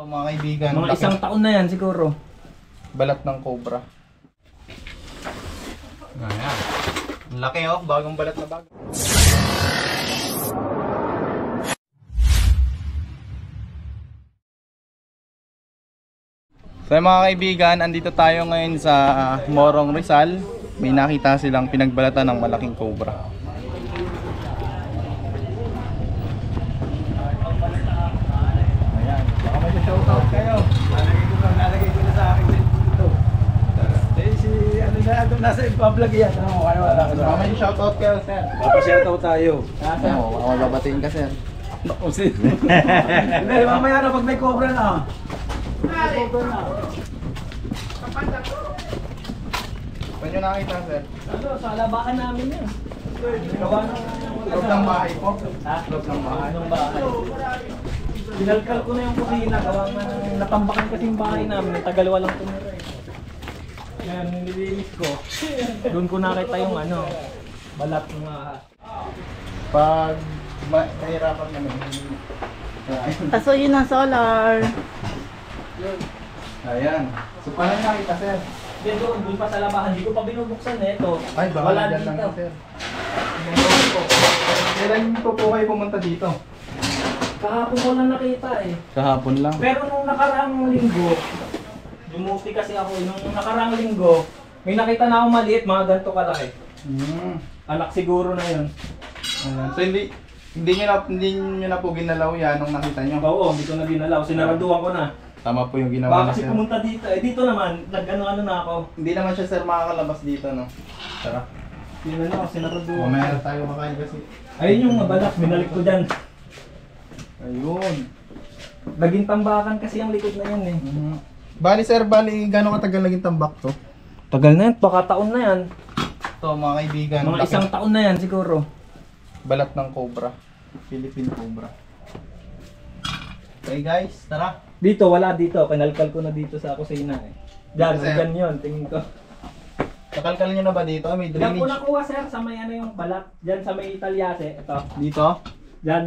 So, mga kaibigan, Mga isang taon na yan siguro. balat ng cobra. Ayan. Ang laki oh, bagong balat na bago. So mga kaibigan, andito tayo ngayon sa Morong Rizal. May nakita silang pinagbalatan ng malaking cobra. Ayan, baka may shoutout kayo. Nalagay ko na sa akin dito. Eh si ano na ito nasa ipa-vlog yan. Ano mo wala ka Baka may shoutout kayo, sir. Papa-shoutout tayo. Oo, ako babatiin ka, sir. Naku si. Hindi mamaya na pag may cobra na. May cobra na. Saan nyo nakita, sir? Ano, sa labakan namin yan. Gawa ng... Loob ng bahay po? Ha? Loob ng bahay. Anong bahay? Sinalkal ko na yung kusina, gawa nga ng natambakan kasi yung bahay namin, tagal walang tumira eh. Yan, nililinis ko. Doon ko nakita yung ano, balat ng ahas. Pag nahirapan naman. Kaso yun ang solar. Ayan. So paano nakita, sir? Then doon pa sa labahan, hindi ko pa binubuksan eh, ito. Ay, baka wala nandyan dito. lang, sir. Binubuksan ko. Kailan po kayo pumunta dito? Kahapon ko lang nakita eh. Kahapon lang. Pero nung nakaraang linggo, dumuti kasi ako, nung nakaraang linggo, may nakita na akong maliit, mga ganito kalaki. Anak siguro na yun. Ayan. So hindi nyo na po ginalaw yan nung nakita nyo? Oo, hindi ko na dinalaw, sinaraduhan ko na. Tama po yung ginawa Baka niya, kasi sir. pumunta dito, eh dito naman, nag-ano-ano na ako. Hindi naman siya, sir, makakalabas dito, no? Tara. Yun na ako, sinaraduhan. Mamaya na tayo makain kasi. Ayun yung mabalak, binalik ko dyan. Ayun. Naging tambakan kasi ang likod na yan eh. Bali, sir, gano'ng katagal naging tambak to? Tagal na yan, baka taon na yan. Ito, mga kaibigan. Mga isang taon na yan siguro. Balat ng cobra. Philippine cobra. Okay guys, tara. Dito, wala dito. Kinalkal ko na dito sa kusina eh. Diyan, Dito, sir. dyan yun, tingin ko. Nakalkal nyo na ba dito? May Diyan ko drainage. nakuha sir, sa may ano yung balat. Diyan sa may talyase. Ito, Dito? diyan.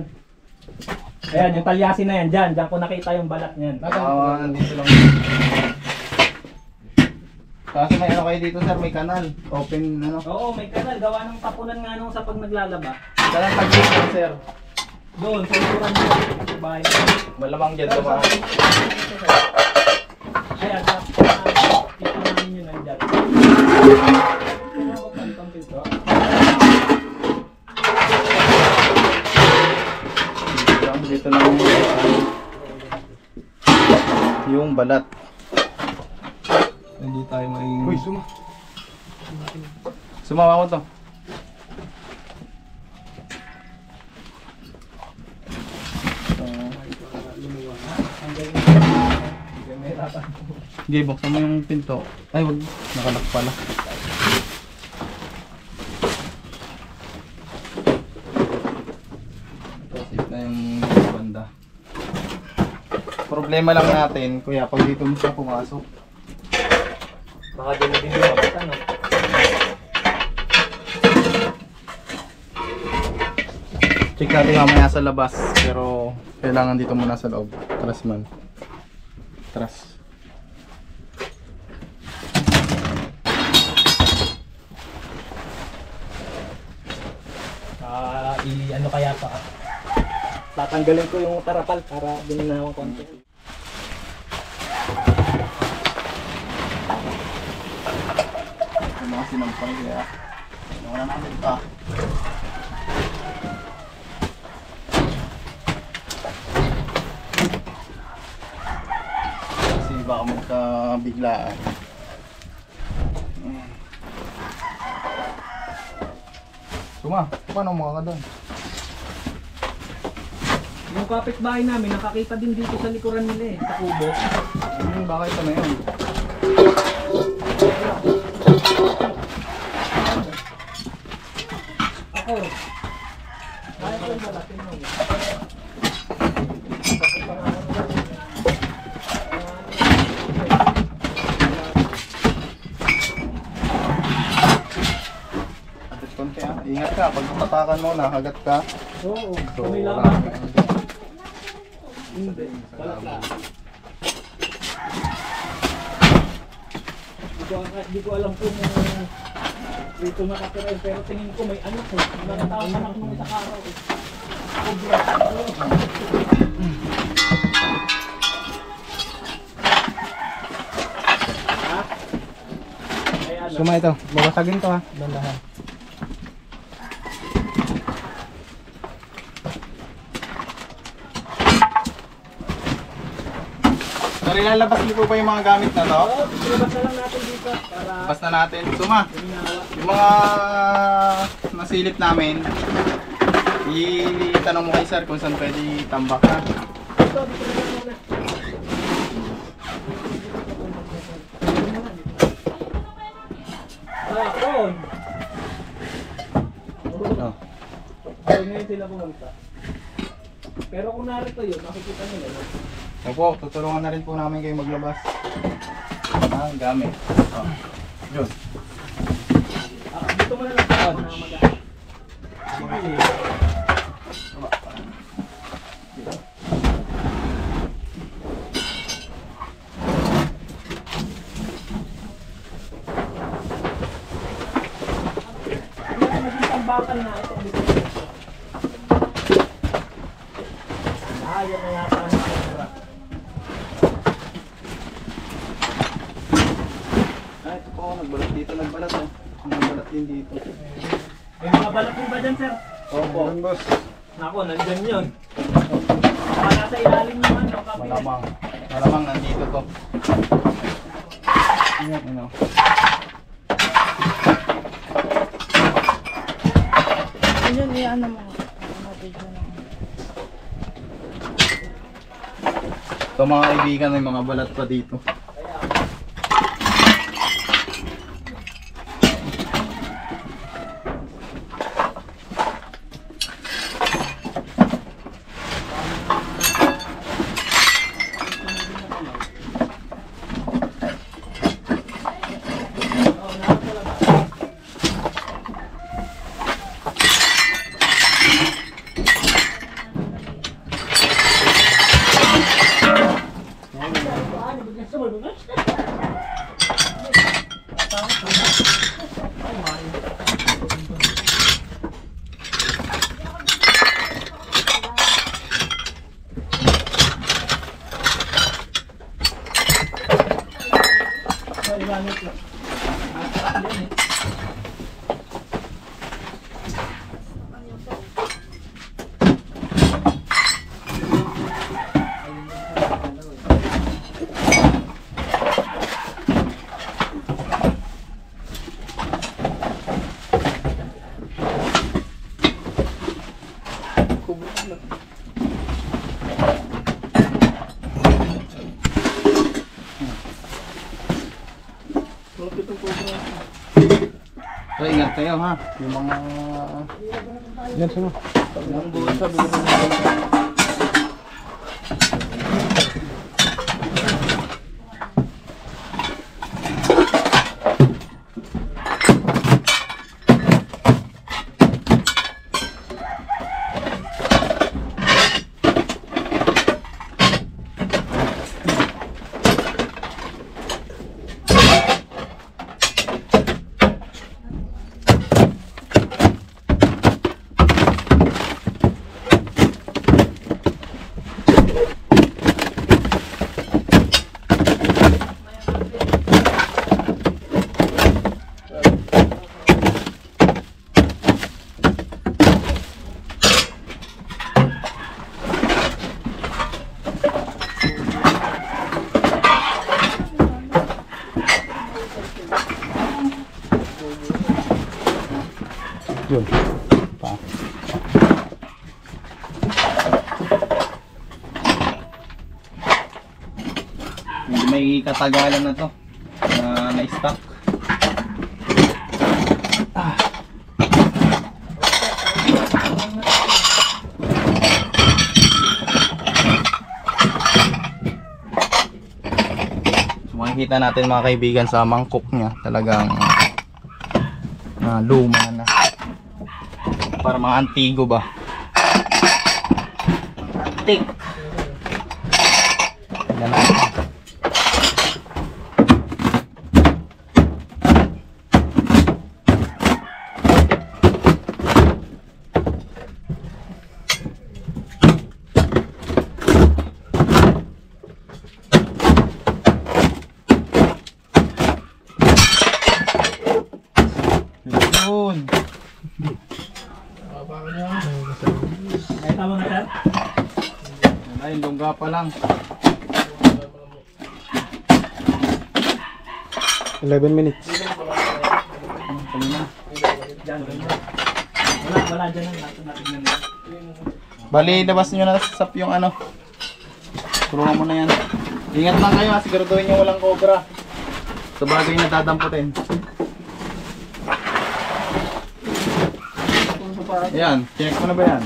Ayan, yung talyase na yan. Diyan ko nakita yung balat niyan. Nandito lang. Kasi may ano kayo dito, sir, may kanal. Open, ano. Oo, may kanal. Gawa ng tapunan nga nung sa pag naglalaba. Kanal tag-dito, sir. Doon, sa likuran mo. Sa bahay. Malamang dyan dumaan. Ayan, kita namin yun nandyan. Dito lang yung balat. Hindi tayo maingay. Uy, Sumawa ko to. Sige, buksan mo yung pinto. Ay, wag. Nakalock pala. Ito, safe na yung banda. Problema lang natin, kuya, pag dito mo siya pumasok. Baka dyan na din yung mabit, ano? Check natin mamaya sa labas, pero kailangan dito muna sa loob. Tras man. Tras. Ano kaya pa? Tatanggalin ko yung tarapal para binanawang konti. Yung mga sinampay kaya wala namin pa. Kasi baka magkabiglaan. Suma, paano mga ka doon? Yung kapitbahay namin, nakakita din dito sa likuran nila eh, sa kubo. Baka ito na yun. Ako. Kaya ko lang balatin mo. Agad konti ah. Ingat ka, pag tatakan mo, nakagat ka. Oo, So, may wala laman. ka. Hindi, balat lang. Di ko alam kung dito nakatira eh, pero tingin ko may anak eh. Nakatawang anak nung isang araw eh. Ha? Ay, ano? Suma ito. Babasagin to ha. Bandahan. So, ilalabas niyo po ba yung mga gamit na to? Oo, ilabas na lang natin dito para Labas na natin. Suma. minawa. Yung mga nasilip namin, itanong mo kay sir kung saan pwede tambak na. Dito na muna. Hapon. Oh. Ay, ngayon sila pumunta. Pero kung narito yun, makikita nila yun. Opo, tutulungan na rin po namin kayo maglabas. Ang gamit. Oh. Yun. Dito mo na lang sa mga mag-ahit. Sige. Maging tambakan na ito. Ayaw na yata ang camera. Ay, ito po, nagbalat dito, nagbalat oh. Nagbalat din dito. May mga balat din ba dyan, sir? Opo. Boss. Nako, nandyan yun. Baka nasa ilalim naman, no? Malamang. Malamang nandito to. Ano? Ayun, ano mo. Video na. Ito mga kaibigan, may mga balat pa dito. So ingat kayo ha. Yung mga... Yan sino? Yung bulsa, bigyan mo ng bulsa. Yun. Pa. Medyo may katagalan na to na na-stock. So makikita natin mga kaibigan sa mangkok niya talagang luma na. Para mga antigo ba? Antik. Yan na. Ay, tama na sir? Ay, lungga pa lang. 11 minutes. Wala dyan ang natin na. Bali, labas nyo na sa yung ano. Tulungan mo na yan. Ingat lang kayo ha, siguraduhin nyo walang cobra. Sa bagay na dadamputin. Ayan, check mo na ba yan?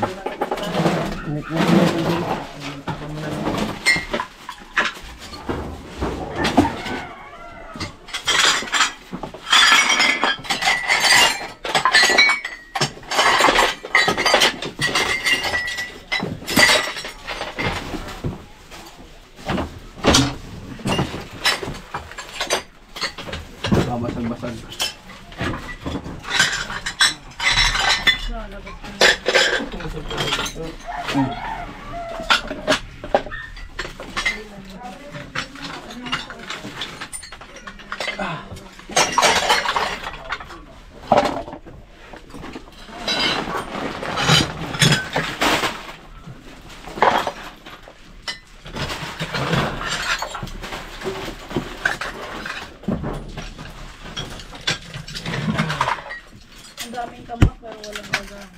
Basag-basag. Ang daming kamak pero walang gagang.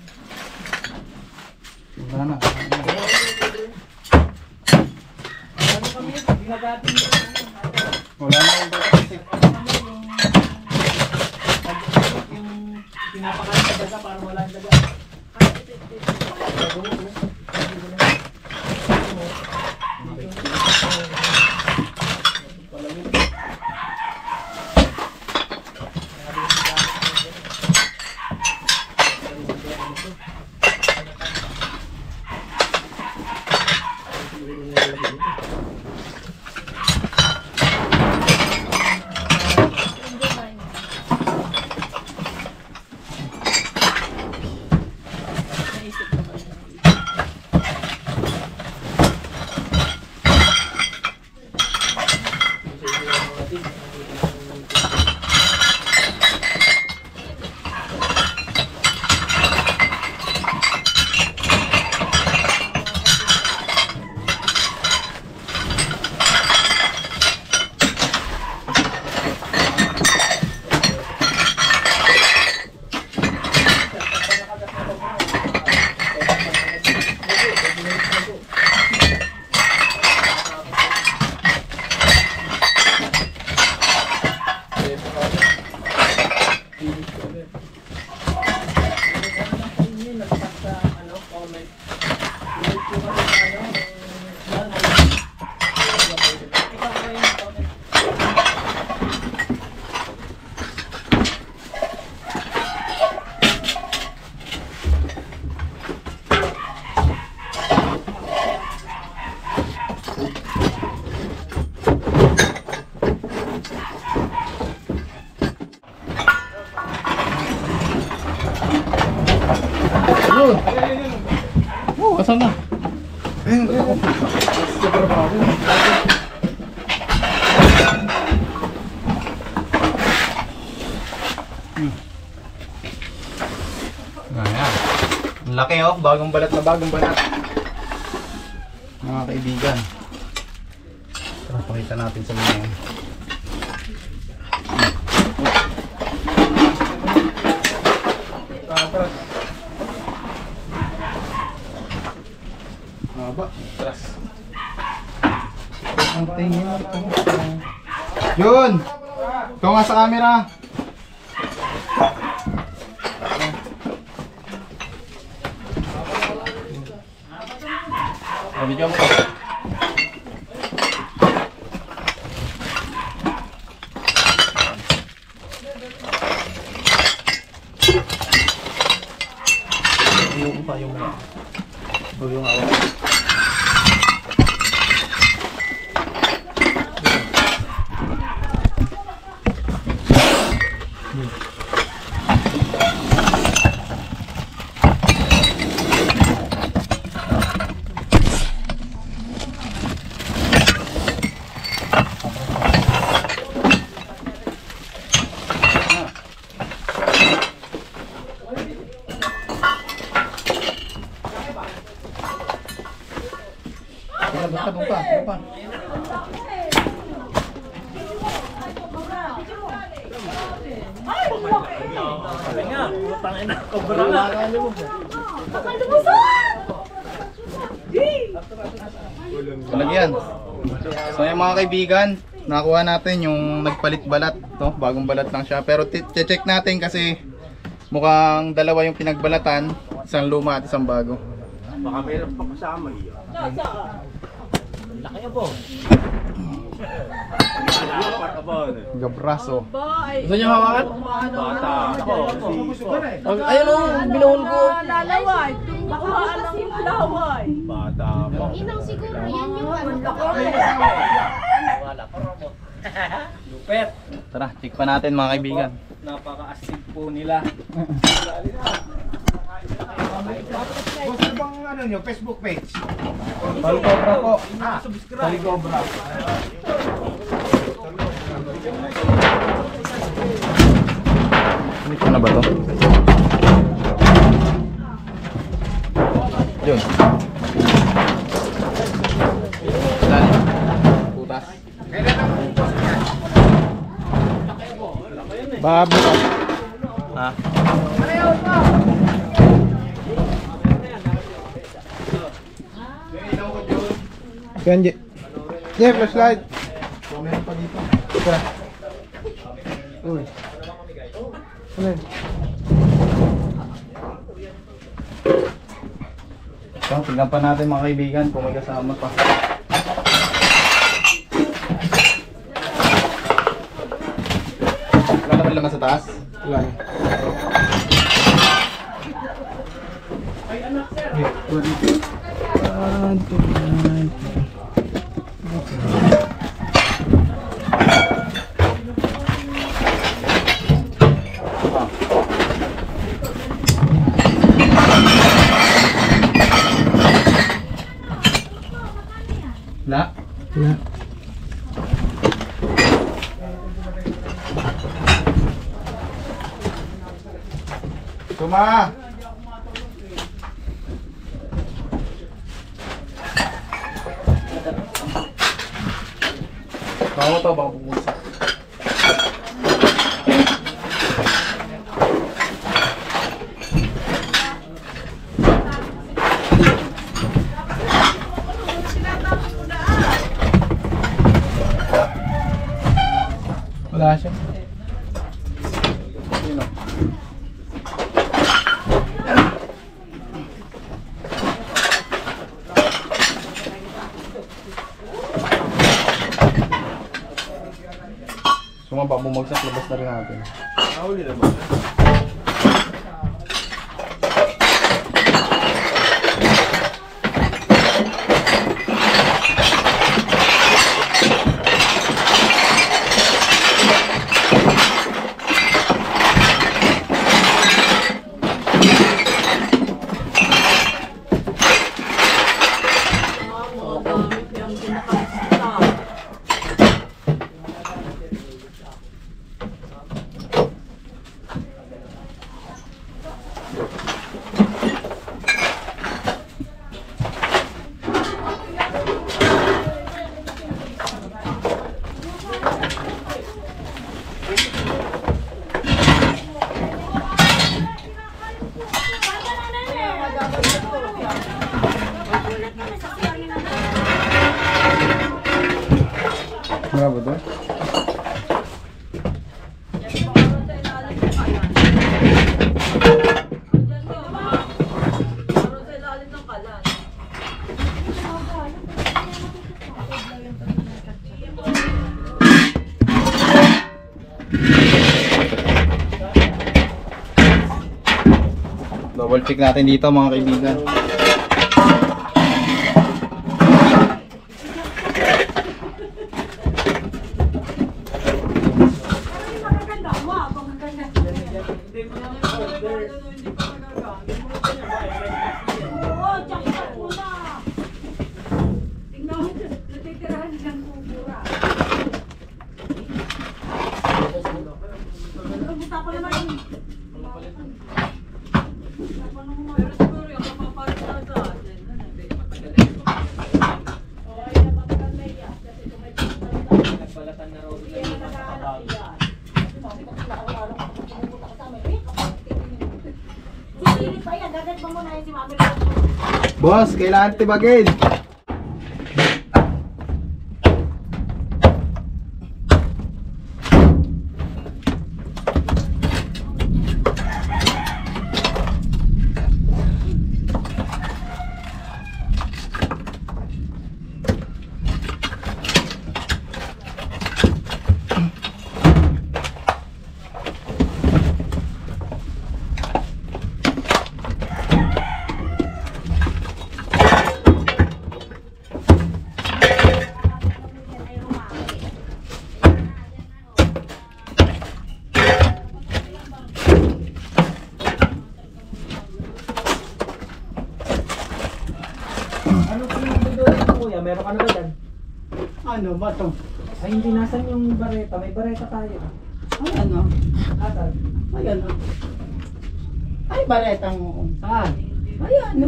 Wala na. Ano kami? Ginagatin mo. Wala na yung kasi. Yung pinapakain sa daga para wala ang daga. Oh, asan na? Ayan. Ang laki oh, bagong balat na bagong balat. Mga kaibigan. Tara, pakita natin sa mga yan. Haba. Tras. Ang tingin ito. Yun! Ito nga sa camera. Video mo. Yung pa yung awak. doon pa. Sabi nga, putang ina, kobra na. Talagyan. So yung mga kaibigan, nakuha natin yung nagpalit balat. To, bagong balat lang siya. Pero check natin kasi mukhang dalawa yung pinagbalatan. Isang luma at isang bago. Baka meron pa kasama yun. Laki po. Gabraso. Gusto niyo hawakan? Bata ako. Ayun o, binuhol ko. Lalaway. Bakuhaan ng laway. Bata ako. Inang siguro yan yung ano. Lupet. Tara, check pa natin mga kaibigan. Napaka-astig po nila. Gusto bang ano nyo, Facebook page? Palikobra po. Paligobra. Ano na ba to? Yun. Dali. Putas. Babi ka. Ha? Kanji. Yeah, flashlight. Meron pa dito. Tara. Uy. Ano yun? So, tignan pa natin mga kaibigan kung may kasama pa. Wala naman laman sa taas? Wala. Wala? Wala. Tuma! Bawa to, baka bubulsa. Wala siya. Yun o. Sumaba, bumagsak, labas na rin natin. Nahuli na ba? Wala ba doon? Double check natin dito mga kaibigan. Boss, kailangan tibagin. Ano po yung dudulin mo kuya? Meron ka na ba dyan? Ano ba ito? Ay hindi, nasan yung bareta? May bareta tayo. Ay ano? Asan? Ay ano? Ay baretang mo. Saan? Ay ano?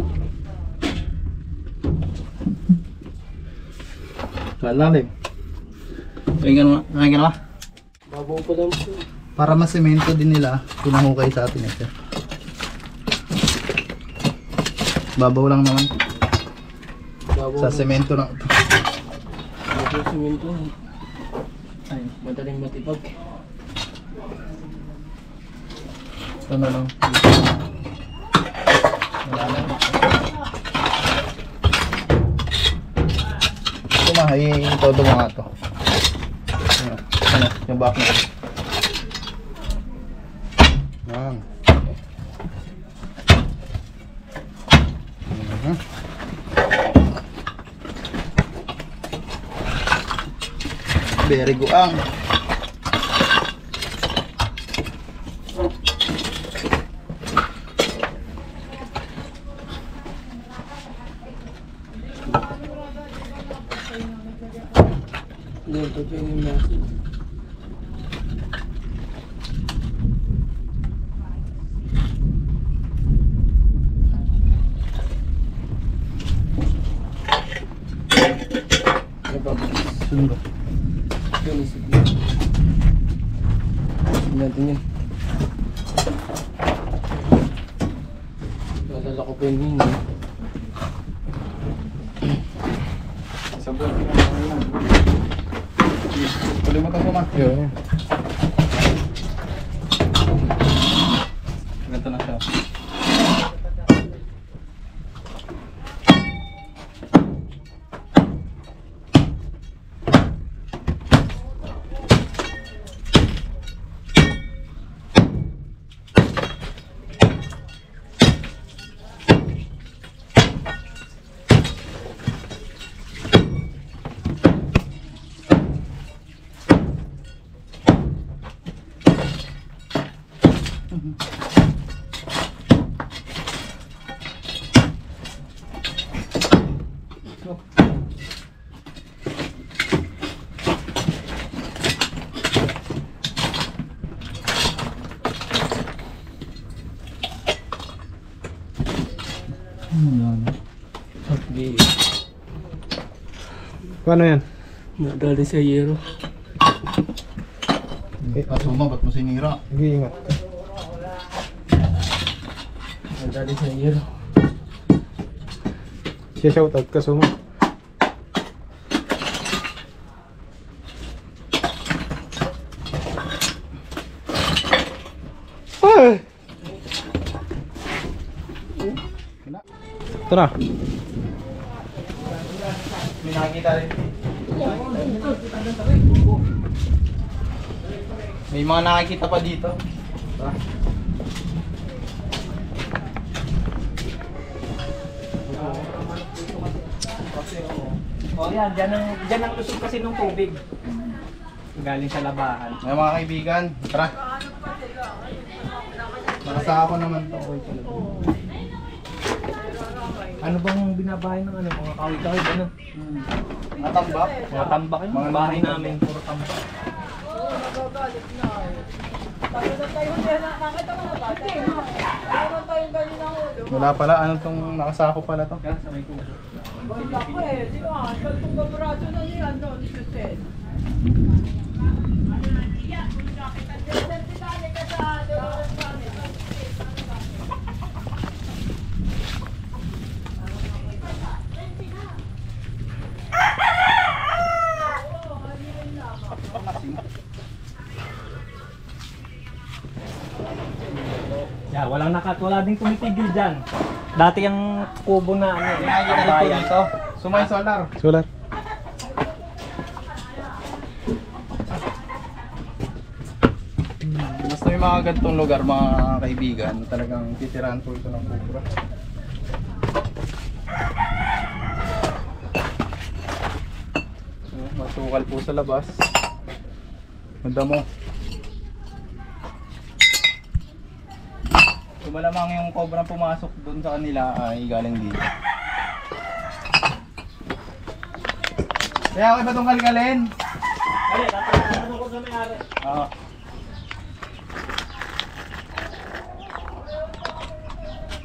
Malalim. Kain ka na ba? Babaw pa lang po. Para masemento din nila, pinahukay sa atin ito. Babaw lang naman. Sa semento lang ito. Babaw simento. Ay, madaling matipag. Ito na lang. Wala na. Ito na, i-todo mo nga ito. Ano, yung back na. Yan. Very guang. Dito pa yung nasa. Sundo. Natin yan. Nalala ko pa yung hingin. Kalimutan ko man. Yeah. Ganito na siya. Okay. Paano yan? Nadali sa yero. Kasuma, ba't mo sinira? Nag-iingat. Nadali sa yero. Siya shoutout ka suma. Ay! Tara. May nakikita rin. May mga nakikita pa dito. O yan, dyan ang lusog kasi ng tubig. Galing sa labahan. May mga kaibigan, tara. Nakasaka ko naman to. Ano bang binabahay ng ano, mga kawit-kawit, ano? Natambak. Mga tambak yun, mga bahay namin, puro tambak. Wala pala, anong tong nakasako pala to? Kaya sa may kubo. wala din tumitigil dyan. Dati yung kubo na ano, Nakikita rin po bayan. dito. So may solar. Solar. Basta may mga ganitong lugar mga kaibigan, talagang titirahan po ito ng kubra. So, masukal po sa labas. Madamo. So malamang yung kobrang pumasok doon sa kanila ay galing dito. Kaya okay ba itong kalkalin? Dali, tatanong ko sa may-ari. Oo.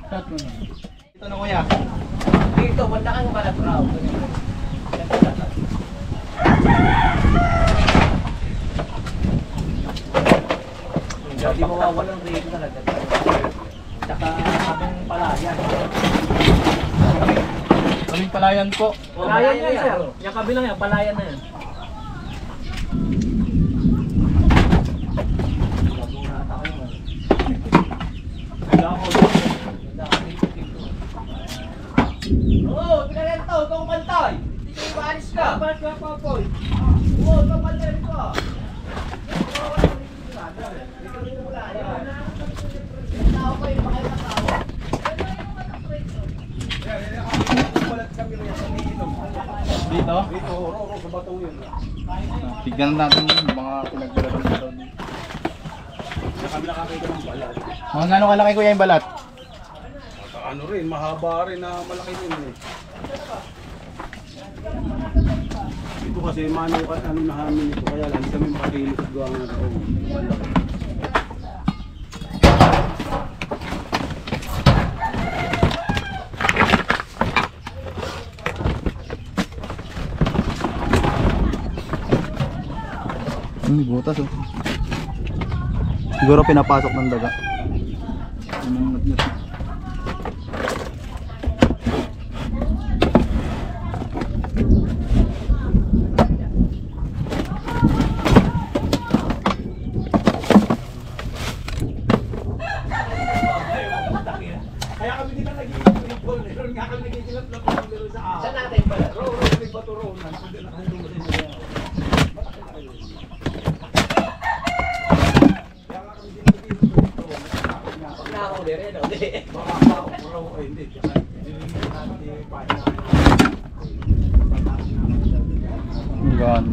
Shot mo na. Ito na kuya. Dito, banda kang balat raw. Hindi mawawalan rito talaga. Tsaka habang palayan. Kaming palayan po. Palayan yan, sir. Yung kabilang yan, palayan na yan. Oo, pinalento, itong pantay. Hindi kayo maalis ka. Bakit ka, Papoy? Oo, itong pantay ko. Dito? Dito, ro sa batong yun. Tignan natin yung mga pinagdala ng balat. Sa kabila kakita ng balat. Mga gano'ng kalaki kuya yung balat? Ano rin, mahaba rin na malaki din eh. Ito kasi ano na hamin ito, kaya lang hindi kami makakilos gawa nga na. Butas oh. Siguro pinapasok ng daga. Kaya kami di ba nag-i-football eh. Ron nga kami nag-i-kilap na po sa akin. Saan natin pala? Ro, may bato ro. Nandun na kayo din sa Nakahuli rin, o di? baka ako ro. Ay, hindi. Kaya dililigyan natin yung pahin. Lunggaan.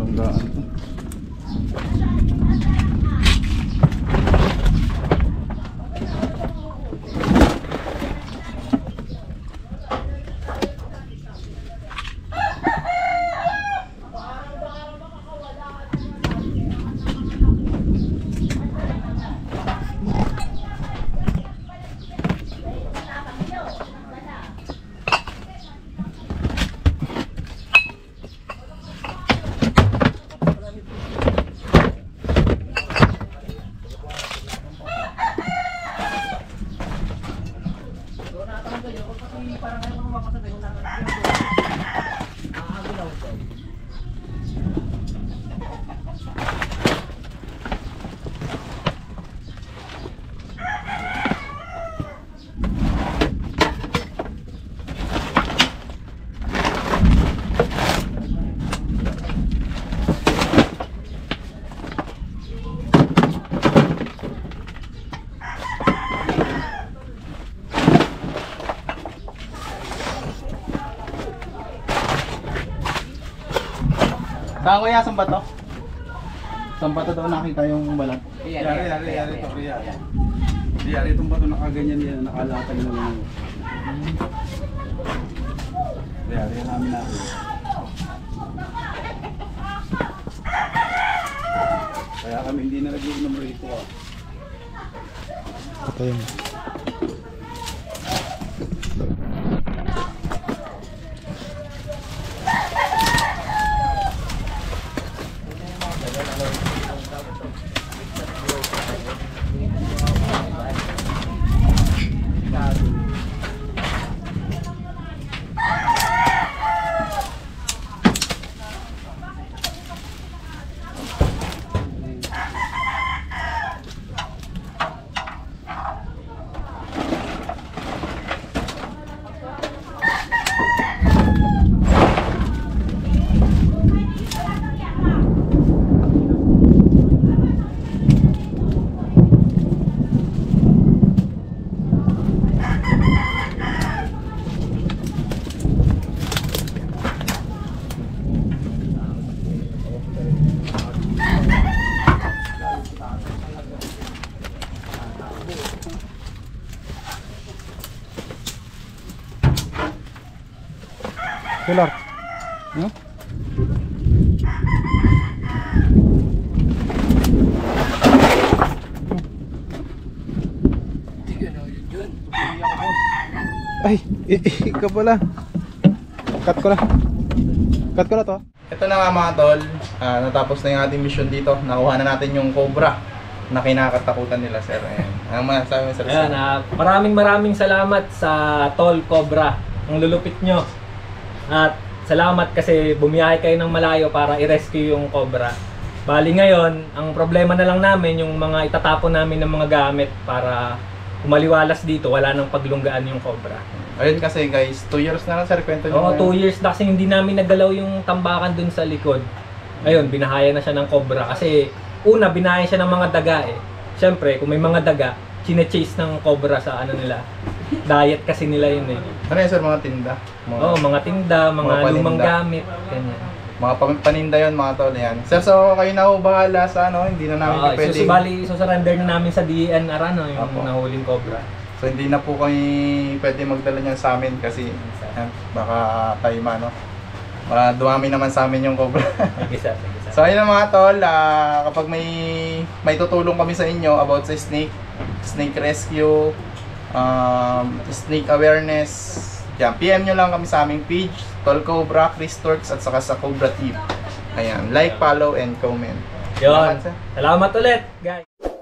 Saan kuya? Saan ba to? Saan ba to daw nakita yung balat? Yari ito, yari. Yari itong bato nakaganyan yan, nakalatag na lang. Yari namin natin. Kaya kami hindi na nag-iinom rito ah. Ito yung Pilar. No? Ay, ikaw pala. Cut ko na. Cut ko na to. Ito na nga mga tol. Natapos na yung ating mission dito. Nakuha na natin yung cobra na kinakatakutan nila, sir. Ayan. Ano masasabi mo, sir? Ayan, maraming salamat sa Tol Cobra. Ang lulupit nyo. At salamat kasi bumiyahe kayo ng malayo para i-rescue yung cobra. Bali ngayon, ang problema na lang namin yung mga itatapon namin ng mga gamit para umaliwalas dito, wala nang paglunggaan yung cobra. Ayun kasi guys, 2 years na lang, sir, kwento nyo. Oo, 2 years na kasi hindi namin nagalaw yung tambakan dun sa likod. Ayun, binahaya na siya ng cobra kasi una, binahaya siya ng mga daga eh. Siyempre, kung may mga daga, chine-chase ng cobra sa ano nila. Diet kasi nila yun eh. Ano yun, sir, mga tinda? Oo, mga tinda, mga paninda. lumang gamit, ganyan. Mga paninda yun, mga tol. Yan. Sir, so kayo na ho bahala sa ano, hindi na namin pwedeng... Surrender na namin sa DNR ano, yung Apo. nahuling cobra. So hindi na po kami pwede magdala niyan sa amin kasi baka tayo ano. Dumami naman sa amin yung cobra. Sige. So ayun na mga tol, kapag may tutulong kami sa inyo about sa snake rescue, snake awareness, yan, PM nyo lang kami sa aming page, Tol Cobra, Chris Torx, at saka sa Cobra Team. Ayan, like, follow, and comment. Yun. Salamat, sir. Salamat ulit, guys.